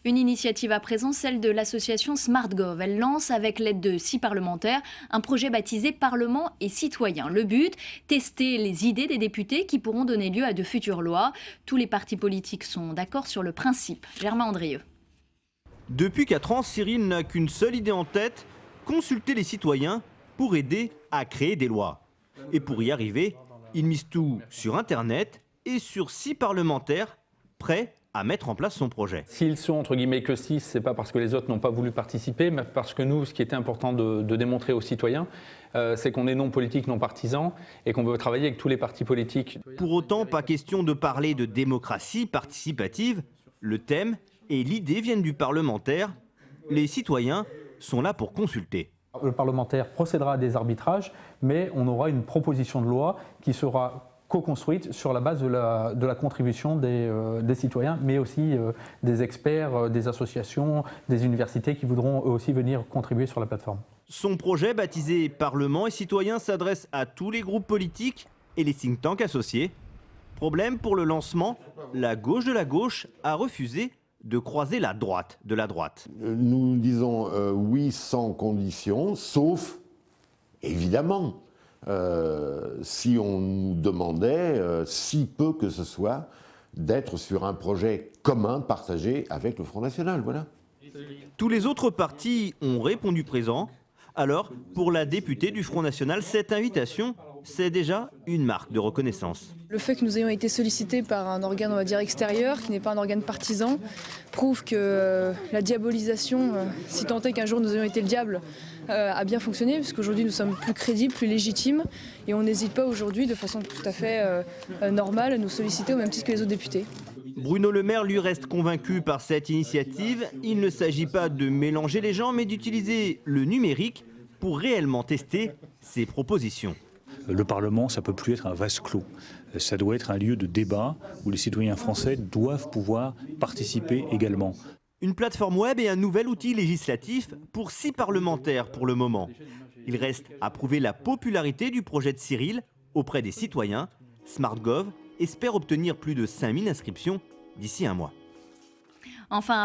Une initiative à présent, celle de l'association SmartGov. Elle lance, avec l'aide de 6 parlementaires, un projet baptisé Parlement et citoyens. Le but, tester les idées des députés qui pourront donner lieu à de futures lois. Tous les partis politiques sont d'accord sur le principe. Germain Andrieux. Depuis 4 ans, Cyril n'a qu'une seule idée en tête, consulter les citoyens pour aider à créer des lois. Et pour y arriver, il mise tout sur Internet et sur 6 parlementaires prêts à mettre en place son projet. S'ils sont entre guillemets que 6, c'est pas parce que les autres n'ont pas voulu participer, mais parce que nous, ce qui était important de démontrer aux citoyens, c'est qu'on est non politique, non partisan, et qu'on veut travailler avec tous les partis politiques. Pour autant, pas question de parler de démocratie participative. Le thème et l'idée viennent du parlementaire. Les citoyens sont là pour consulter. Le parlementaire procédera à des arbitrages, mais on aura une proposition de loi qui sera co-construite sur la base de la contribution des citoyens, mais aussi des experts, des associations, des universités qui voudront eux aussi venir contribuer sur la plateforme. Son projet, baptisé Parlement et citoyens, s'adresse à tous les groupes politiques et les think tanks associés. Problème pour le lancement, la gauche de la gauche a refusé de croiser la droite de la droite. Nous disons oui sans condition, sauf, évidemment, si on nous demandait, si peu que ce soit, d'être sur un projet commun, partagé avec le Front National, voilà. Tous les autres partis ont répondu présent. Alors, pour la députée du Front National, cette invitation, c'est déjà une marque de reconnaissance. Le fait que nous ayons été sollicités par un organe, on va dire, extérieur, qui n'est pas un organe partisan, prouve que la diabolisation, si tant est qu'un jour nous ayons été le diable, a bien fonctionné, parce qu'aujourd'hui nous sommes plus crédibles, plus légitimes, et on n'hésite pas aujourd'hui, de façon tout à fait normale, à nous solliciter au même titre que les autres députés. Bruno Le Maire, lui, reste convaincu par cette initiative. Il ne s'agit pas de mélanger les gens, mais d'utiliser le numérique pour réellement tester ses propositions. Le Parlement, ça ne peut plus être un vase clos. Ça doit être un lieu de débat où les citoyens français doivent pouvoir participer également. Une plateforme web et un nouvel outil législatif pour 6 parlementaires pour le moment. Il reste à prouver la popularité du projet de Cyril auprès des citoyens. SmartGov espère obtenir plus de 5000 inscriptions d'ici un mois. Enfin,